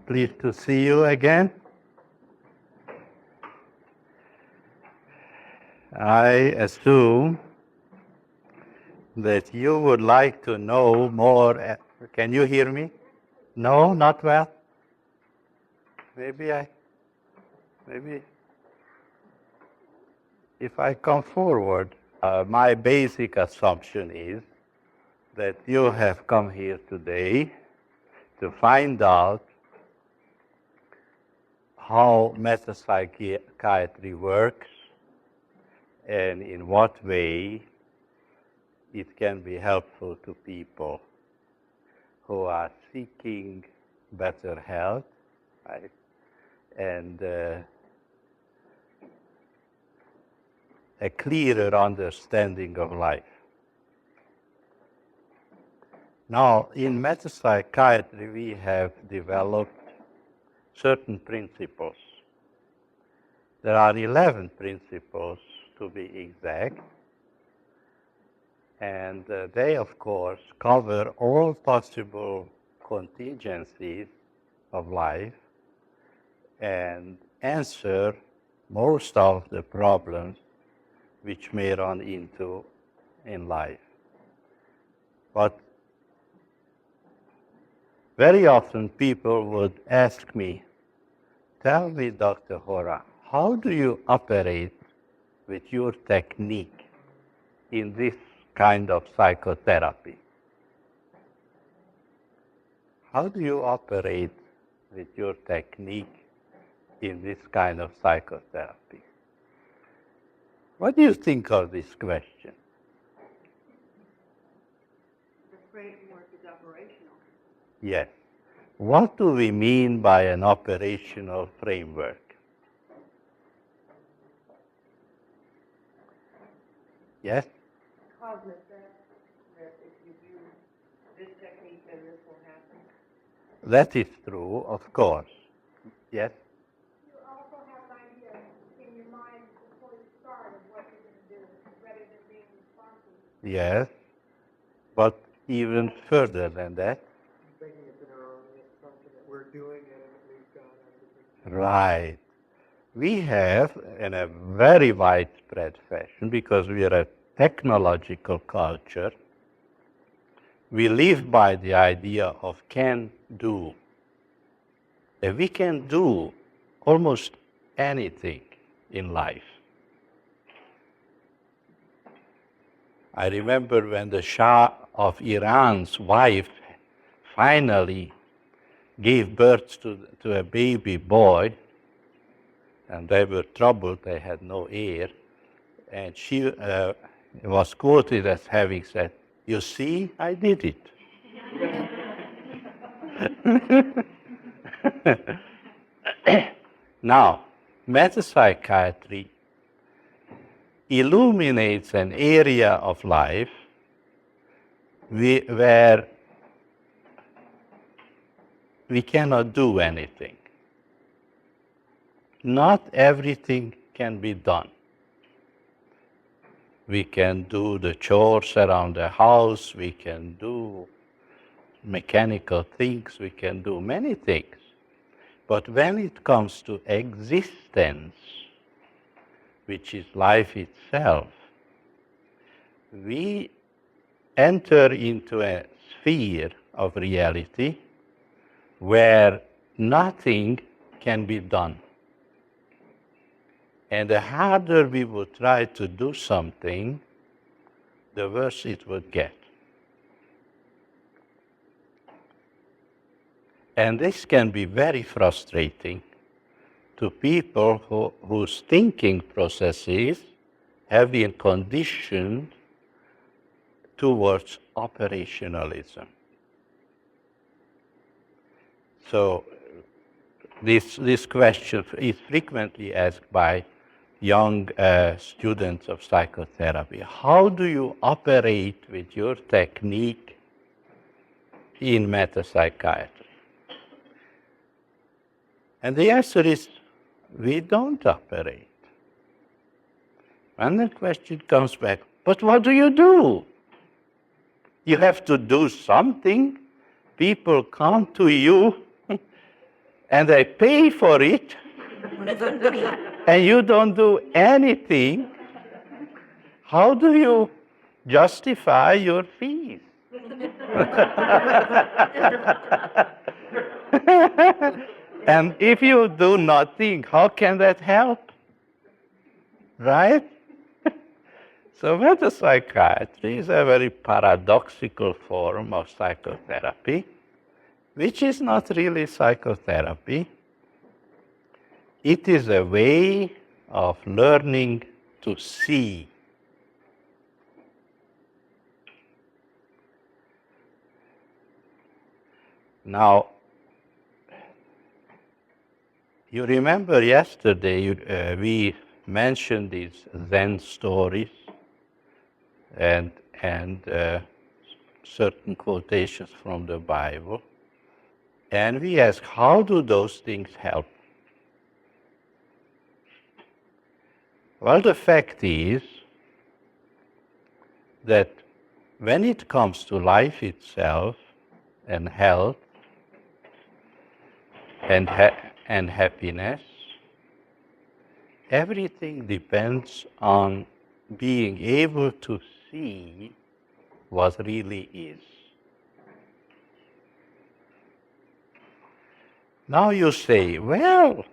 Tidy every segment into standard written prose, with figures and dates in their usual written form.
Pleased to see you again. I assume that you would like to know more. Can you hear me? No, not well? Maybe if I come forward, my basic assumption is that you have come here today to find out how metapsychiatry works and in what way it can be helpful to people who are seeking better health, right? And a clearer understanding of life. Now, in metapsychiatry, we have developed certain principles. There are 11 principles, to be exact, and they, of course, cover all possible contingencies of life and answer most of the problems which may run into in life. But very often people would ask me, tell me, Dr. Hora, how do you operate with your technique in this kind of psychotherapy? How do you operate with your technique in this kind of psychotherapy? What do you think of this question? The framework is operational. Yes. What do we mean by an operational framework? Yes? Cognitive, that if you do this technique, then this will happen. That is true, of course. Yes? You also have an idea in your mind before you start of what you're going to do, rather than being responsive. Yes. But even further than that. Thinking it's an erroneous assumption that we're doing it and that we've got everything. Right. We have, in a very widespread fashion, because we are a technological culture, we live by the idea of can do. And we can do almost anything in life. I remember when the Shah of Iran's wife finally gave birth to a baby boy, and they were troubled, they had no heir, and she was quoted as having said, "You see, I did it." Now, metapsychiatry illuminates an area of life where we cannot do anything. Not everything can be done. We can do the chores around the house, we can do mechanical things, we can do many things. But when it comes to existence, which is life itself, we enter into a sphere of reality where nothing can be done. And the harder we would try to do something, the worse it would get. And this can be very frustrating to people whose thinking processes have been conditioned towards operationalism. So this question is frequently asked by young students of psychotherapy. How do you operate with your technique in metapsychiatry? And the answer is, we don't operate. And the question comes back, but what do you do? You have to do something. People come to you and they pay for it, and you don't do anything, how do you justify your fees? And if you do nothing, how can that help? Right? So metapsychiatry is a very paradoxical form of psychotherapy, which is not really psychotherapy. It is a way of learning to see. Now, you remember yesterday we mentioned these Zen stories and certain quotations from the Bible, and we asked, how do those things help? Well, the fact is that when it comes to life itself and health and happiness, everything depends on being able to see what really is. Now you say, well,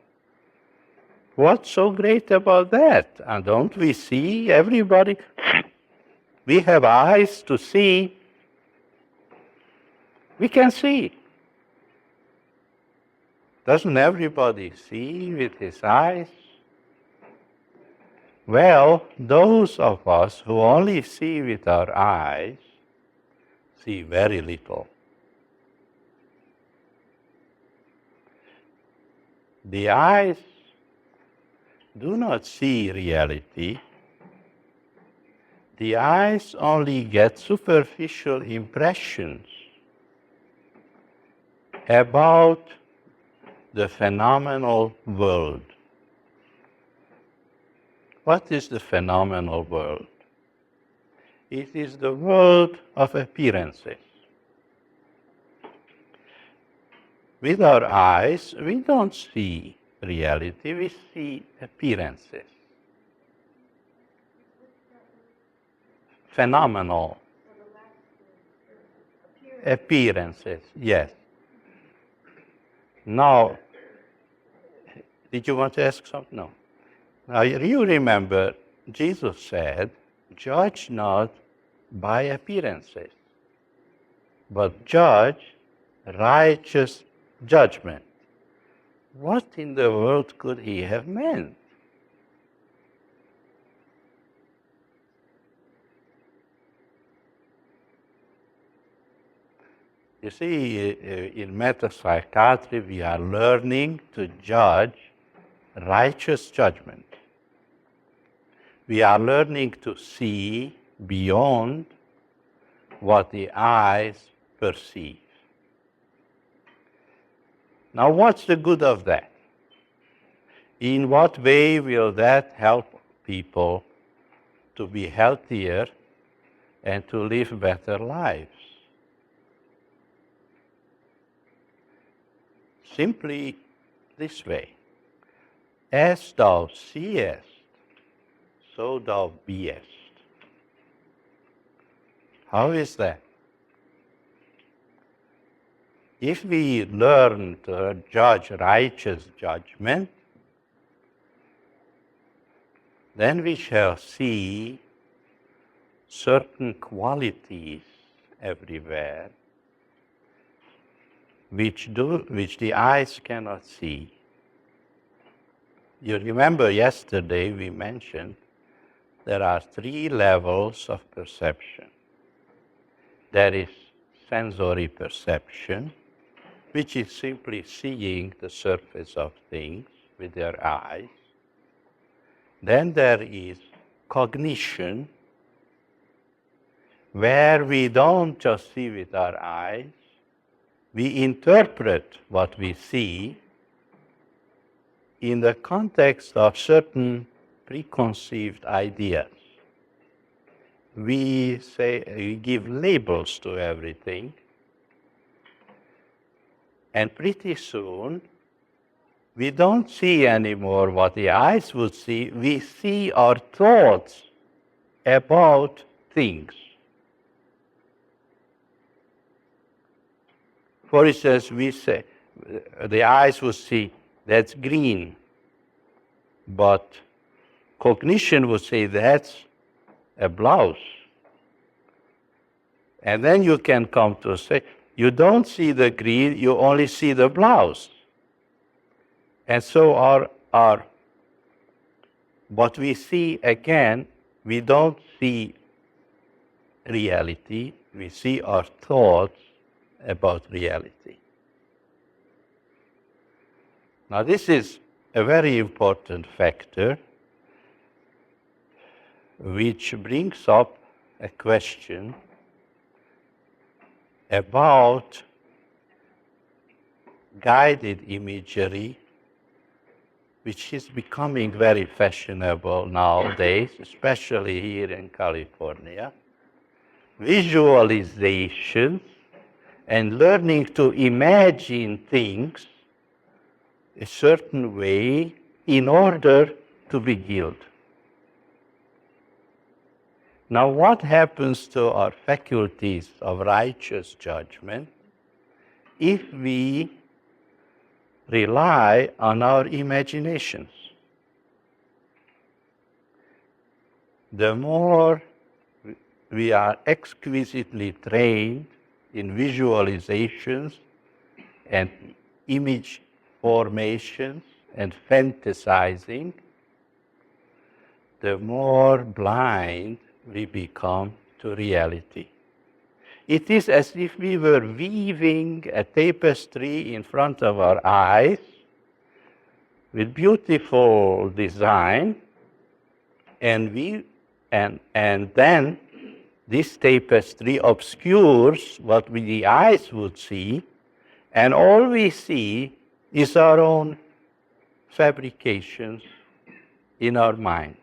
what's so great about that? And don't we see everybody? We have eyes to see. We can see. Doesn't everybody see with his eyes? Well, those of us who only see with our eyes see very little. The eyes do not see reality. The eyes only get superficial impressions about the phenomenal world. What is the phenomenal world? It is the world of appearances. With our eyes, we don't see reality, we see appearances. Phenomenal. Appearances, yes. Now, did you want to ask something? No. Now, you remember, Jesus said, judge not by appearances, but judge righteous judgment. What in the world could he have meant? You see, in metapsychiatry, we are learning to judge righteous judgment. We are learning to see beyond what the eyes perceive. Now, what's the good of that? In what way will that help people to be healthier and to live better lives? Simply this way. As thou seest, so thou beest. How is that? If we learn to judge righteous judgment, then we shall see certain qualities everywhere which the eyes cannot see. You remember yesterday we mentioned there are 3 levels of perception. There is sensory perception, which is simply seeing the surface of things with your eyes. Then there is cognition, where we don't just see with our eyes, we interpret what we see in the context of certain preconceived ideas. We give labels to everything, and pretty soon we don't see anymore what the eyes would see. We see our thoughts about things. For instance, we say, the eyes would see, that's green. But cognition would say, that's a blouse. And then you can come to say, you don't see the green, you only see the blouse. And so what we see again, we don't see reality, we see our thoughts about reality. Now this is a very important factor which brings up a question about guided imagery, which is becoming very fashionable nowadays, especially here in California. Visualization and learning to imagine things a certain way in order to be healed. Now, what happens to our faculties of righteous judgment if we rely on our imaginations? The more we are exquisitely trained in visualizations and image formations and fantasizing, the more blind we become to reality. It is as if we were weaving a tapestry in front of our eyes with beautiful design, and then this tapestry obscures what the eyes would see, and all we see is our own fabrications in our minds.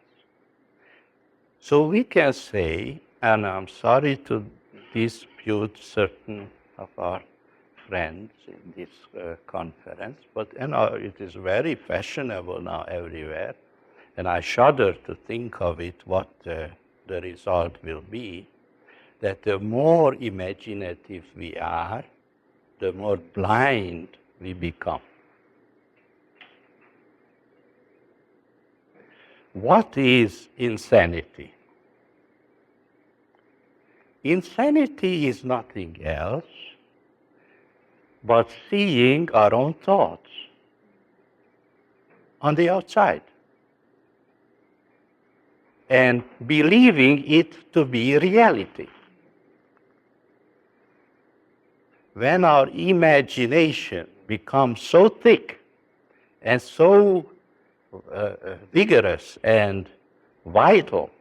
So we can say, and I'm sorry to dispute certain of our friends in this conference, but it is very fashionable now everywhere, and I shudder to think of it, what the result will be, that the more imaginative we are, the more blind we become. What is insanity? Insanity is nothing else but seeing our own thoughts on the outside and believing it to be reality. When our imagination becomes so thick and so vigorous and vital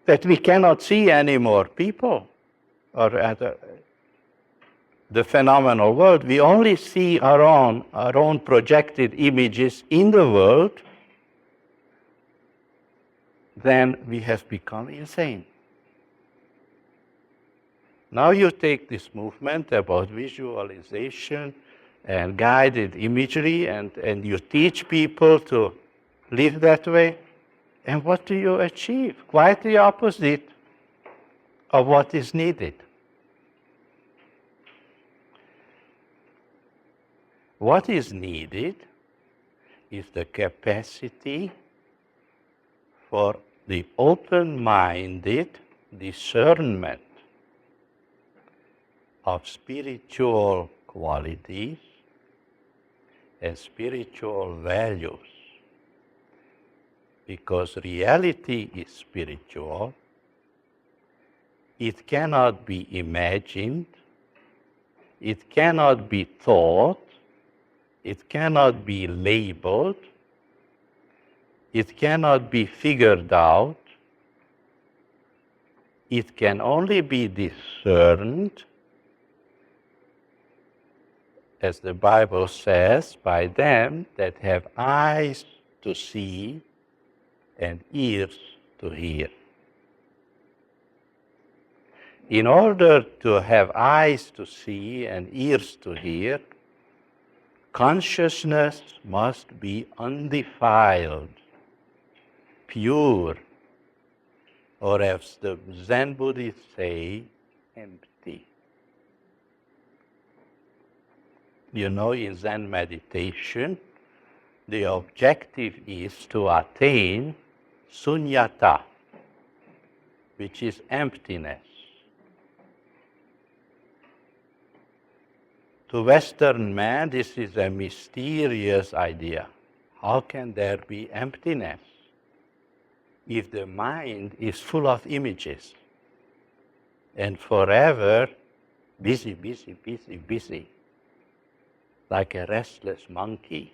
that we cannot see any more people or the phenomenal world, we only see our own projected images in the world, then we have become insane. Now you take this movement about visualization and guided imagery, and you teach people to live that way, and what do you achieve? Quite the opposite of what is needed. What is needed is the capacity for the open-minded discernment of spiritual qualities and spiritual values. Because reality is spiritual, it cannot be imagined, it cannot be taught, it cannot be labeled, it cannot be figured out, it can only be discerned, as the Bible says, by them that have eyes to see and ears to hear. In order to have eyes to see and ears to hear, Consciousness must be undefiled, pure, or as the Zen Buddhists say, empty. You know, in Zen meditation, the objective is to attain sunyata, which is emptiness. To Western man, this is a mysterious idea. How can there be emptiness if the mind is full of images and forever busy, busy, busy, busy, like a restless monkey?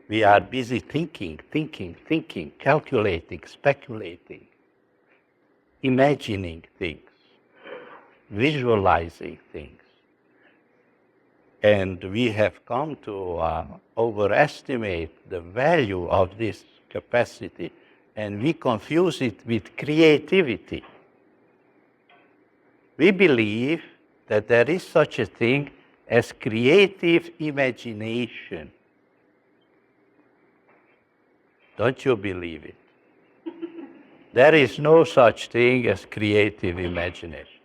We are busy thinking, calculating, speculating, imagining things, visualizing things. And we have come to overestimate the value of this capacity, and we confuse it with creativity. We believe that there is such a thing as creative imagination. Don't you believe it? There is no such thing as creative imagination.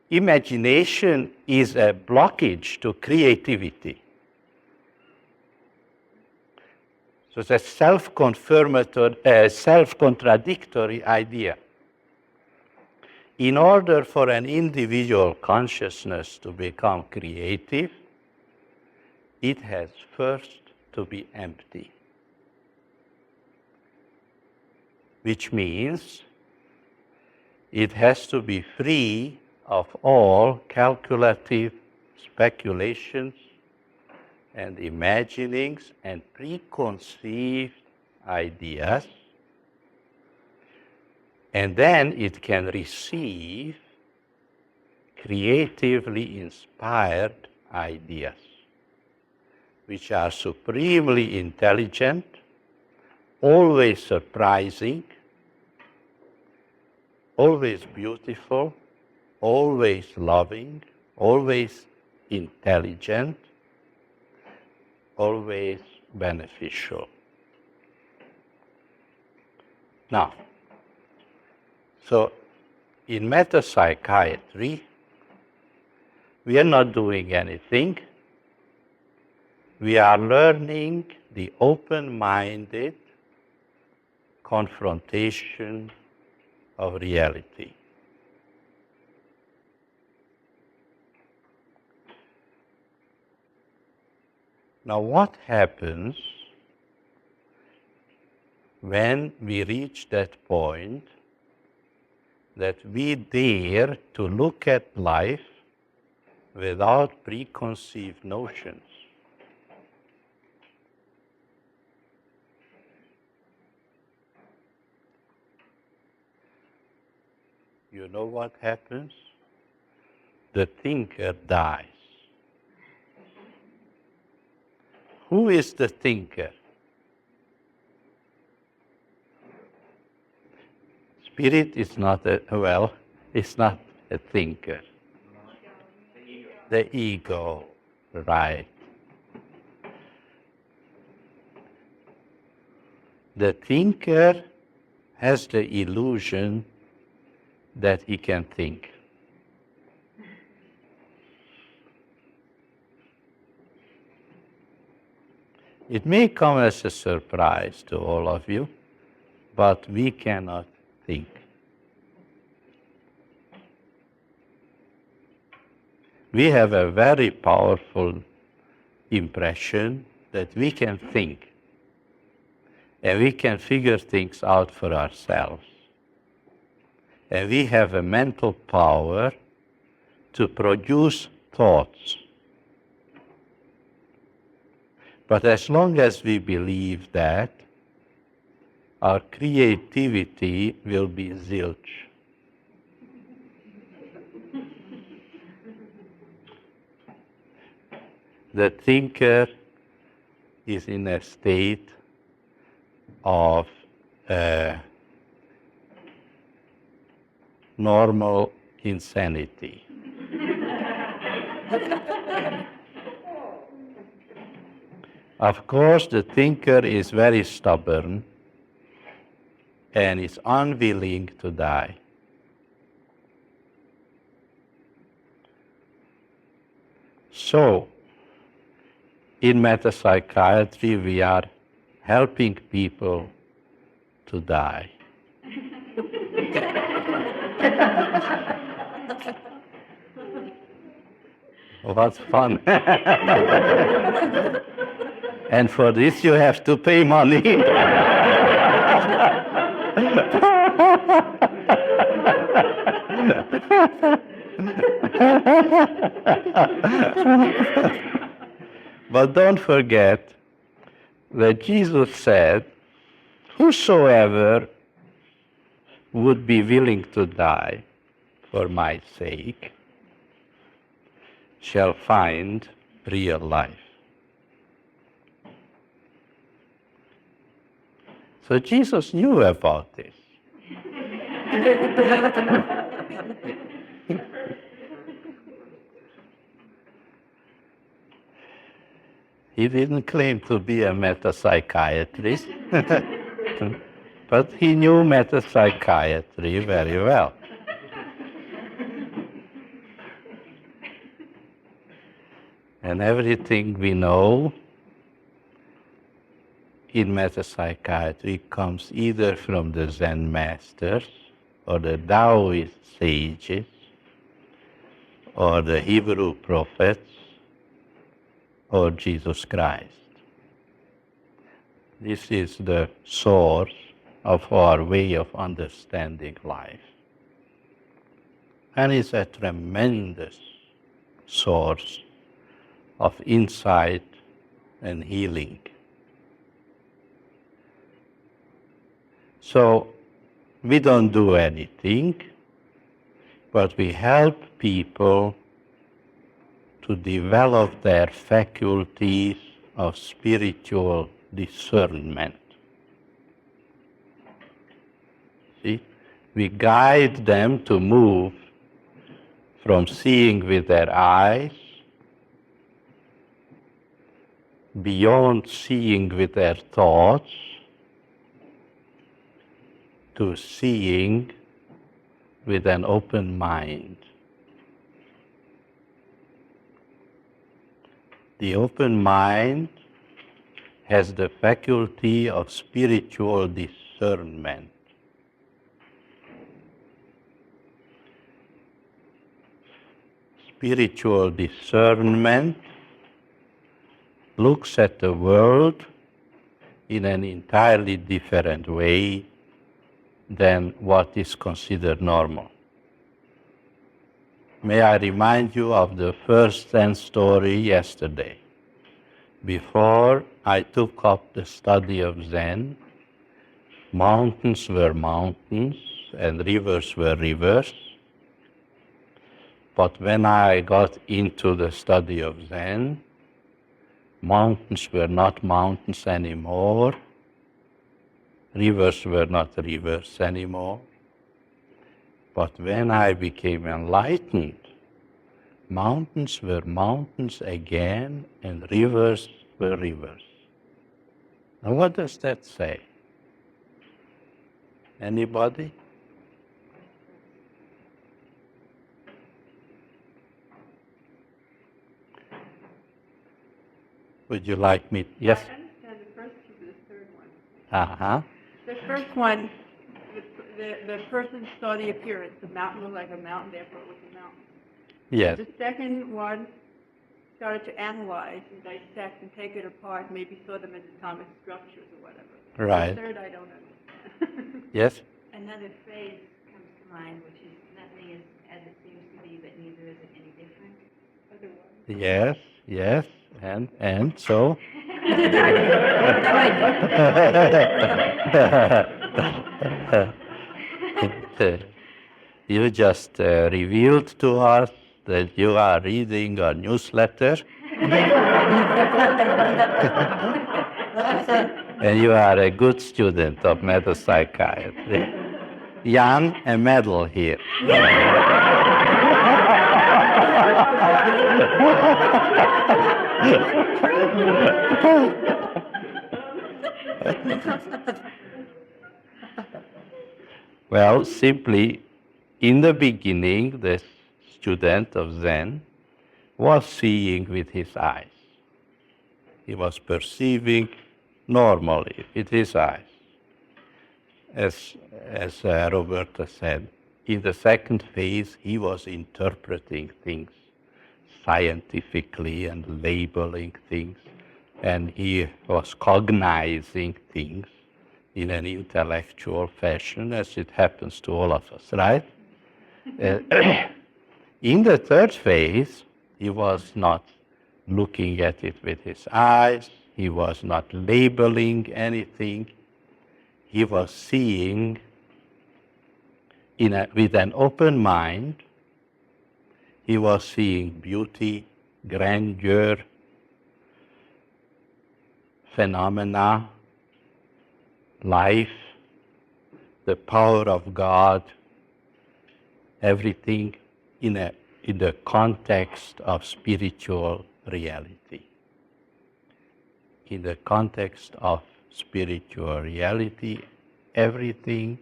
Imagination is a blockage to creativity. So it's a self-contradictory idea. In order for an individual consciousness to become creative, it has first to be empty. Which means it has to be free of all calculative speculations and imaginings and preconceived ideas, and then it can receive creatively inspired ideas, which are supremely intelligent, always surprising, always beautiful, always loving, always intelligent, always beneficial. Now, so in metapsychiatry, we are not doing anything. We are learning the open-minded confrontation of reality. Now, what happens when we reach that point that we dare to look at life without preconceived notions? You know what happens? The thinker dies. Who is the thinker? Spirit is not it's not a thinker. The ego, right. The thinker has the illusion that he can think. It may come as a surprise to all of you, but we cannot think. We have a very powerful impression that we can think, and we can figure things out for ourselves. And we have a mental power to produce thoughts. But as long as we believe that, our creativity will be zilch. The thinker is in a state of normal insanity. Of course, the thinker is very stubborn and is unwilling to die. So, in metapsychiatry, we are helping people to die. What's fun? And for this you have to pay money. But don't forget that Jesus said, whosoever would be willing to die for my sake shall find real life. So Jesus knew about this. He didn't claim to be a metapsychiatrist, but he knew metapsychiatry very well. And everything we know in metapsychiatry comes either from the Zen masters, or the Taoist sages, or the Hebrew prophets, or Jesus Christ. This is the source of our way of understanding life. And it's a tremendous source of insight and healing. So, we don't do anything, but we help people to develop their faculties of spiritual discernment. See? We guide them to move from seeing with their eyes beyond seeing with their thoughts to seeing with an open mind. The open mind has the faculty of spiritual discernment. Spiritual discernment looks at the world in an entirely different way than what is considered normal. May I remind you of the first Zen story yesterday. Before I took up the study of Zen, mountains were mountains and rivers were rivers. But when I got into the study of Zen, mountains were not mountains anymore, rivers were not rivers anymore. But when I became enlightened, mountains were mountains again and rivers were rivers. Now what does that say? Anybody? Would you like me? Yes? I understand the first two, but the third one. Uh-huh. The first one, the person saw the appearance. The mountain looked like a mountain, therefore it was a mountain. Yes. The second one started to analyze and dissect and take it apart, maybe saw them as atomic structures or whatever. Right. The third, I don't understand. Yes? Another phrase comes to mind, which is nothing is as it seems to be, but neither is it any different. Yes, yes, and so? You just revealed to us that you are reading a newsletter and you are a good student of metapsychiatry. Jan, a medal here. Well, simply, in the beginning, the student of Zen was seeing with his eyes. He was perceiving normally with his eyes. As Roberta said, in the second phase, he was interpreting things scientifically and labeling things, and he was cognizing things in an intellectual fashion, as it happens to all of us, right? In the third phase, he was not looking at it with his eyes, he was not labeling anything, he was seeing with an open mind, he was seeing beauty, grandeur, phenomena, life, the power of God, everything in the context of spiritual reality. In the context of spiritual reality, everything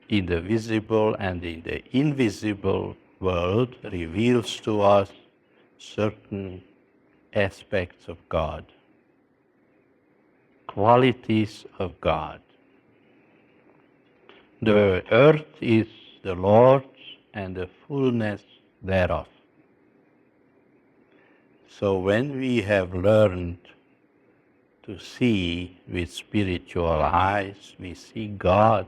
in the visible and in the invisible world reveals to us certain aspects of God, qualities of God. The earth is the Lord's and the fullness thereof. So when we have learned to see with spiritual eyes, we see God,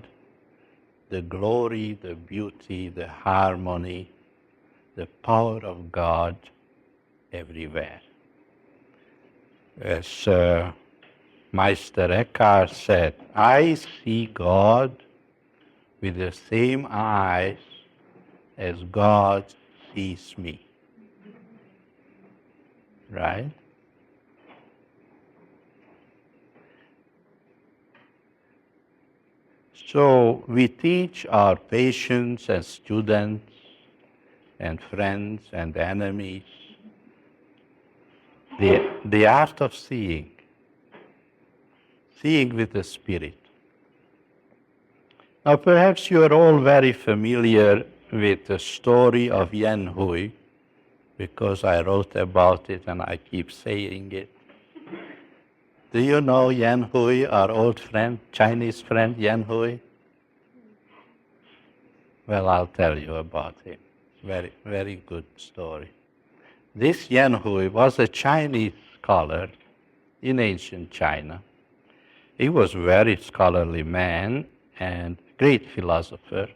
the glory, the beauty, the harmony, the power of God everywhere. As Meister Eckhart said, I see God with the same eyes as God sees me. Right? So we teach our patients and students and friends and enemies the art of seeing with the spirit. Now perhaps you are all very familiar with the story of Yen Hui, because I wrote about it and I keep saying it. Do you know Yen Hui, our old friend, Chinese friend Yen Hui? Well, I'll tell you about him. Very, very good story. This Yen Hui was a Chinese scholar in ancient China. He was a very scholarly man and great philosopher.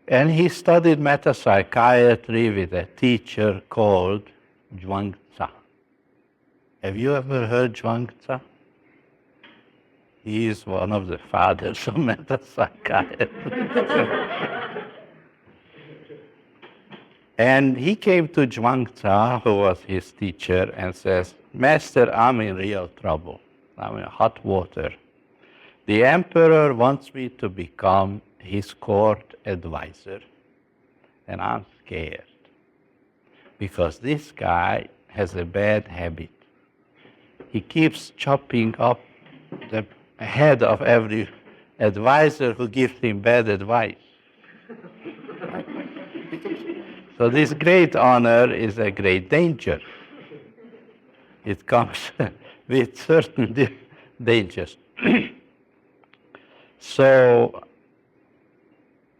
And he studied metapsychiatry with a teacher called Zhuangzi. Have you ever heard Zhuangzi? He is one of the fathers of metapsychiatry. And he came to Zhuangzi, who was his teacher, and says, Master, I'm in real trouble. I'm in hot water. The emperor wants me to become his court advisor, and I'm scared. Because this guy has a bad habit. He keeps chopping up the head of every advisor who gives him bad advice. So this great honor is a great danger. It comes with certain dangers. So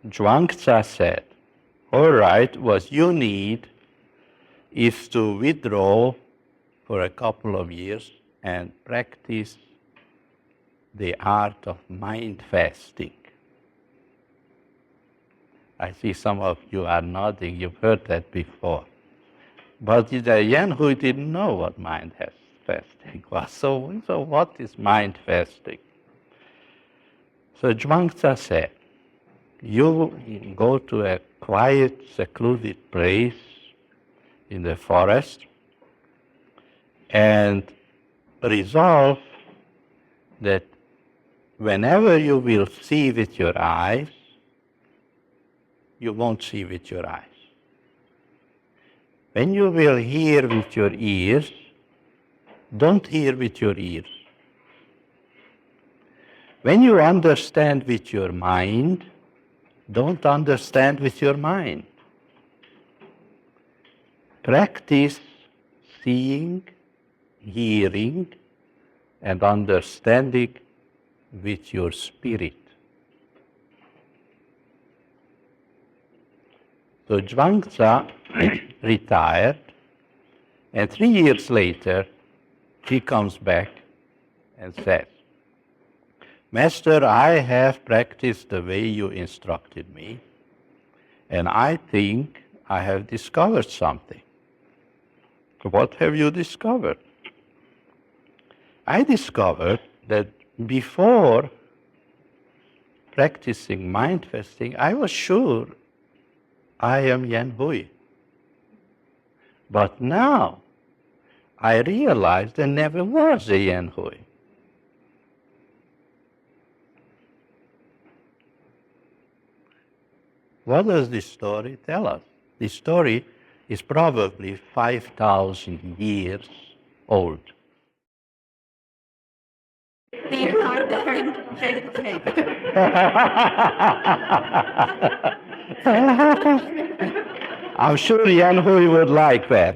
Zhuangzi said, all right, what you need is to withdraw for a couple of years and practice the art of mind fasting. I see some of you are nodding, you've heard that before. But the Yen Hui didn't know what mind fasting was. So what is mind fasting? So Zhuangzi said, you go to a quiet, secluded place in the forest and resolve that whenever you will see with your eyes, you won't see with your eyes. When you will hear with your ears, Don't hear with your ears. When you understand with your mind, don't understand with your mind. Practice seeing, hearing, and understanding with your spirit. So Zhuangzi retired, and 3 years later, he comes back and says, Master, I have practiced the way you instructed me, and I think I have discovered something. What have you discovered? I discovered that before practicing mind fasting, I was sure I am Yan Hui. But now I realize there never was a Yan Hui. What does this story tell us? This story is probably 5,000 years old. These are turned tape. I'm sure Yan Hui would like that.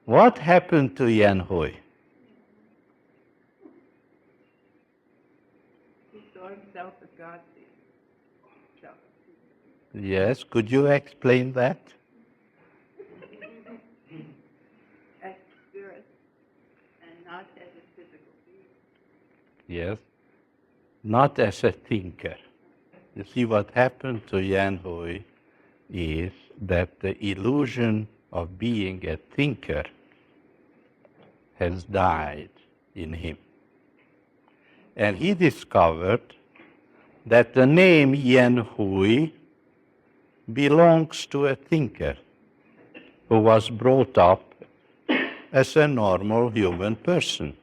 What happened to Yan Hui? He saw himself as God sees himself. Yes, could you explain that? As spirit and not as a physical being. Yes, not as a thinker. You see, what happened to Yan Hui is that the illusion of being a thinker has died in him. And he discovered that the name Yan Hui belongs to a thinker who was brought up as a normal human person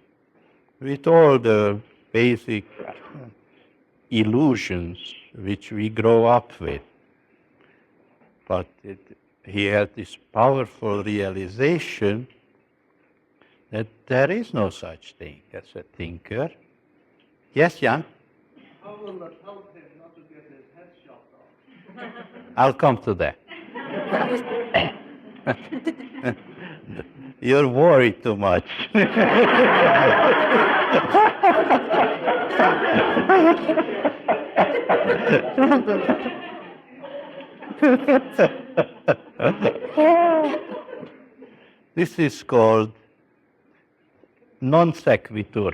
with all the basic illusions which we grow up with. But he had this powerful realization that there is no such thing as a thinker. Yes, Jan? How will that help him not to get his head shot off? I'll come to that. You're worried too much. This is called non sequitur.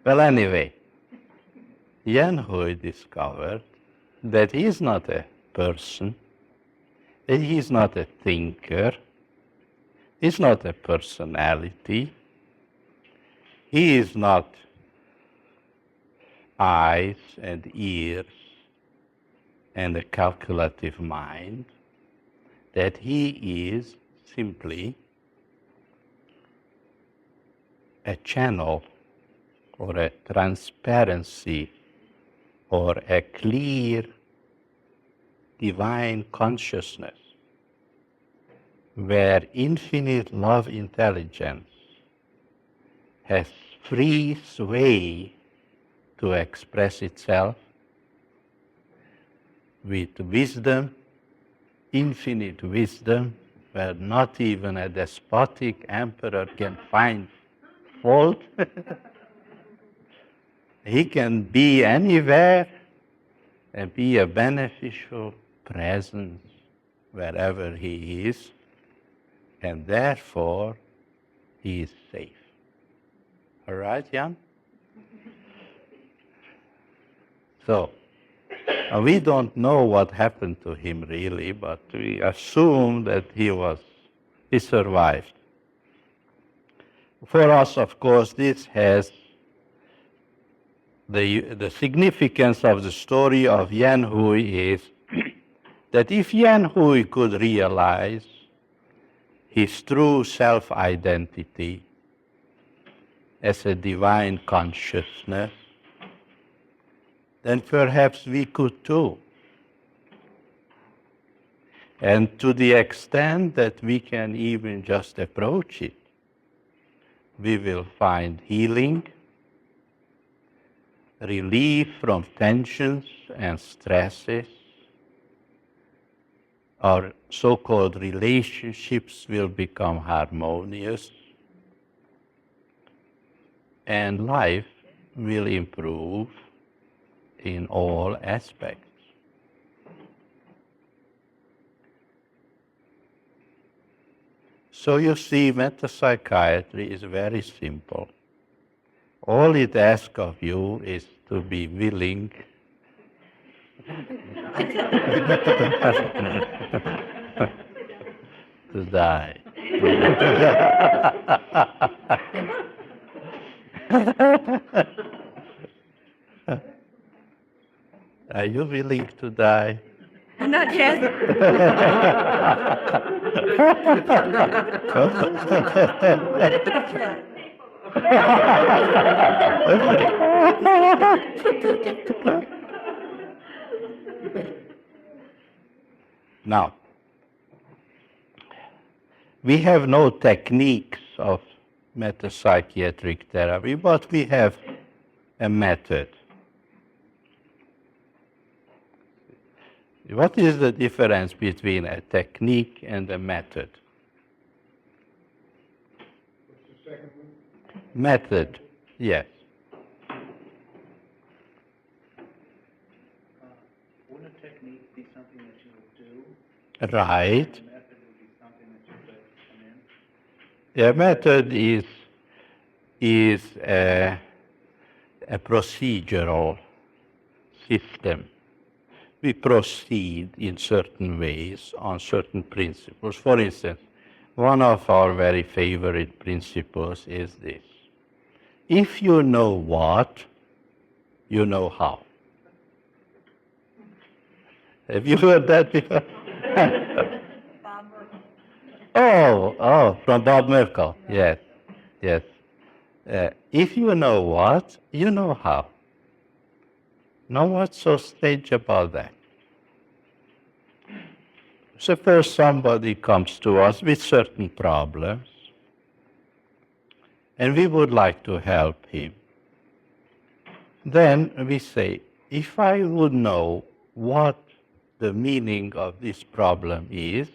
Well, anyway, Yan Hui discovered that he is not a person, that he is not a thinker, he is not a personality, he is not eyes and ears and a calculative mind, that he is simply a channel or a transparency or a clear divine consciousness where infinite love intelligence has free sway to express itself with wisdom, infinite wisdom, where not even a despotic emperor can find fault. He can be anywhere and be a beneficial presence wherever he is, and therefore he is safe. All right, Jan? So, we don't know what happened to him really, but we assume that he survived. For us, of course, this has the significance of the story of Yan Hui is that if Yan Hui could realize his true self-identity as a divine consciousness, then perhaps we could too. And to the extent that we can even just approach it, we will find healing, relief from tensions and stresses. Our so-called relationships will become harmonious, and life will improve in all aspects. So you see, metapsychiatry is very simple. All it asks of you is to be willing to die. Are you willing to die? Not yet. Now, we have no techniques of metapsychiatric therapy, but we have a method. What is the difference between a technique and a method? What's the second one? Method, yes. Wouldn't a technique be something that you would do? Right. And a method would be something that you could come in? A method is a procedural system. We proceed in certain ways on certain principles. For instance, one of our very favorite principles is this. If you know what, you know how. Have you heard that before? From Bob Merkel. Yes, yes. If you know what, you know how. Now, what's so strange about that? Suppose somebody comes to us with certain problems, and we would like to help him. Then we say, if I would know what the meaning of this problem is,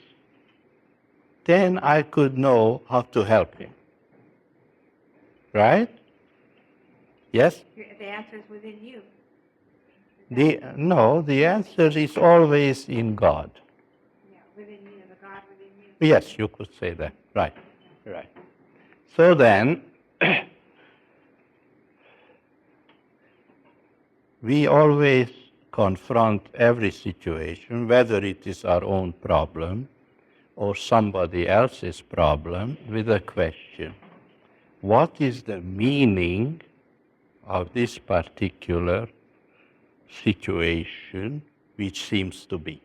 then I could know how to help him. Right? Yes? The answer is within you. No, the answer is always in God. Yeah, within you, the God within you. Yes, you could say that. Right, right. So then, we always confront every situation, whether it is our own problem or somebody else's problem, with a question. What is the meaning of this particular situation which seems to be?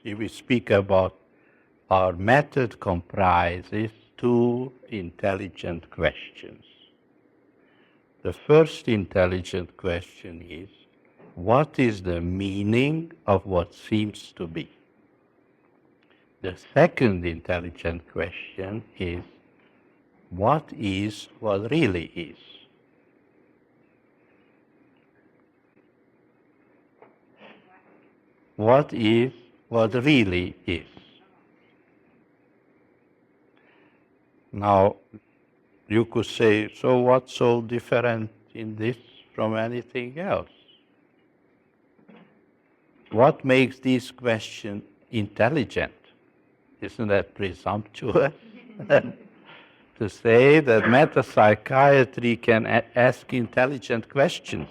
See, we speak about our method comprises two intelligent questions. The first intelligent question is, what is the meaning of what seems to be? The second intelligent question is, what is what really is? What is what really is? Now, you could say, so what's so different in this from anything else? What makes this question intelligent? Isn't that presumptuous? To say that metapsychiatry can ask intelligent questions.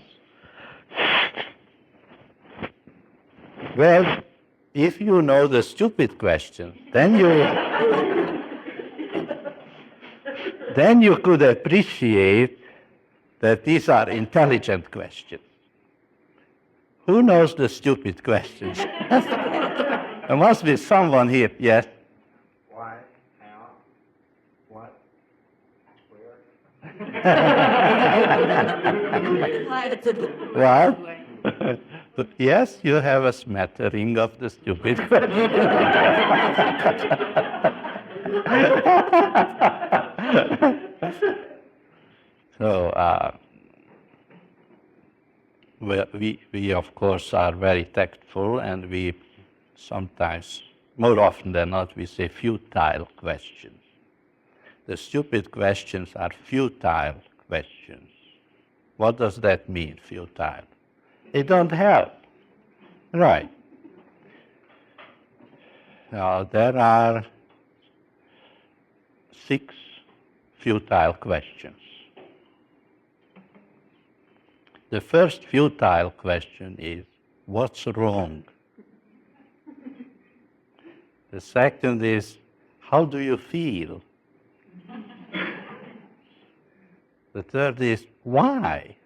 Well, if you know the stupid questions, then you could appreciate that these are intelligent questions. Who knows the stupid questions? There must be someone here. Yes? Why? How? What? Where? Well, yes, you have a smattering of the stupid question. So, we of course are very tactful, and we sometimes, more often than not, we say futile questions. The stupid questions are futile questions. What does that mean, futile? They don't help. Right. Now, there are 6 futile questions. The first futile question is, what's wrong? The second is, how do you feel? The third is, why?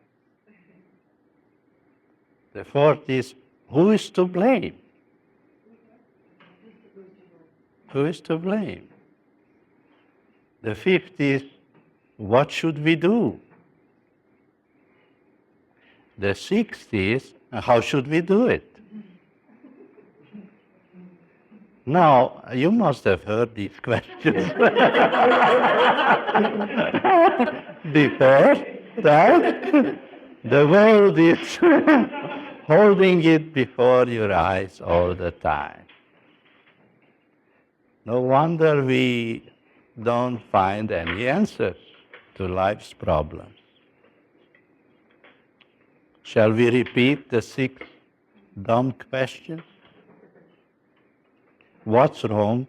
The fourth is, who is to blame? Who is to blame? The fifth is, what should we do? The sixth is, how should we do it? Now, you must have heard these questions before, right? The world is holding it before your eyes all the time. No wonder we don't find any answers to life's problems. Shall we repeat the 6 dumb questions? What's wrong?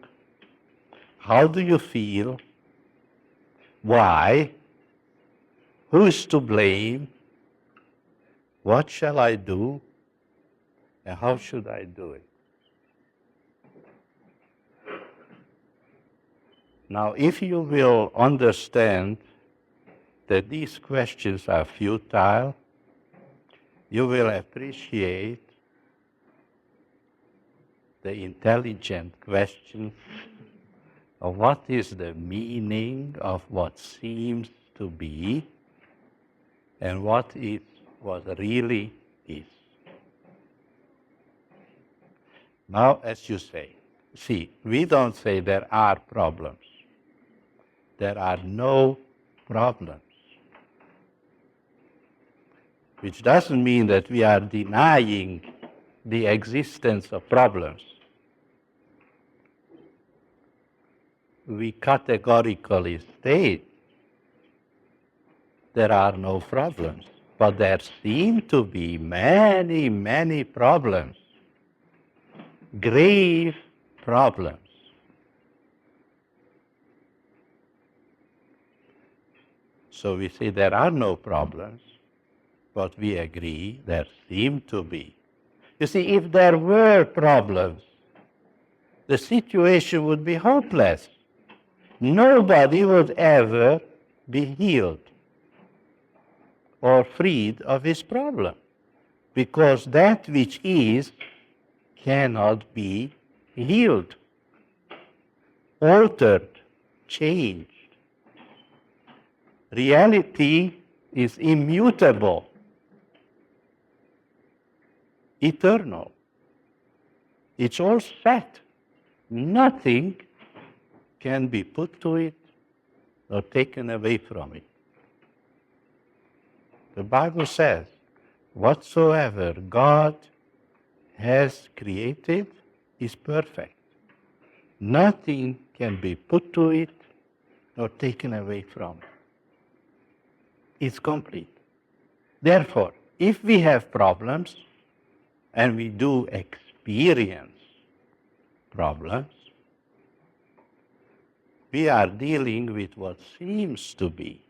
How do you feel? Why? Who is to blame? What shall I do? And how should I do it? Now, if you will understand that these questions are futile, you will appreciate the intelligent question of what is the meaning of what seems to be and what really is. Now, as you say, see, we don't say there are problems. There are no problems. Which doesn't mean that we are denying the existence of problems. We categorically state there are no problems, but there seem to be many, many problems, grave problems. So we say there are no problems, but we agree there seem to be. You see, if there were problems, the situation would be hopeless. Nobody would ever be healed or freed of his problem, because that which is cannot be healed, altered, changed. Reality is immutable, eternal. It's all set. Nothing can be put to it or taken away from it. The Bible says, whatsoever God has created is perfect. Nothing can be put to it or taken away from it. It's complete. Therefore, if we have problems, and we do experience problems, we are dealing with what seems to be,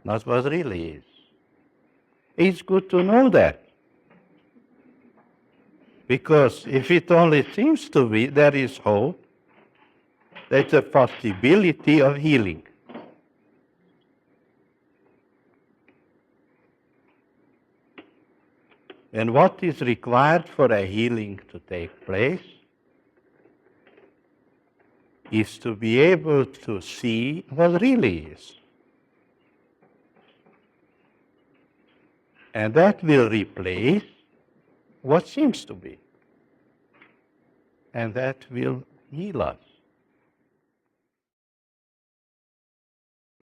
not what really is. It's good to know that. Because if it only seems to be, there is hope. There's a possibility of healing. And what is required for a healing to take place is to be able to see what really is. And that will replace what seems to be. And that will heal us.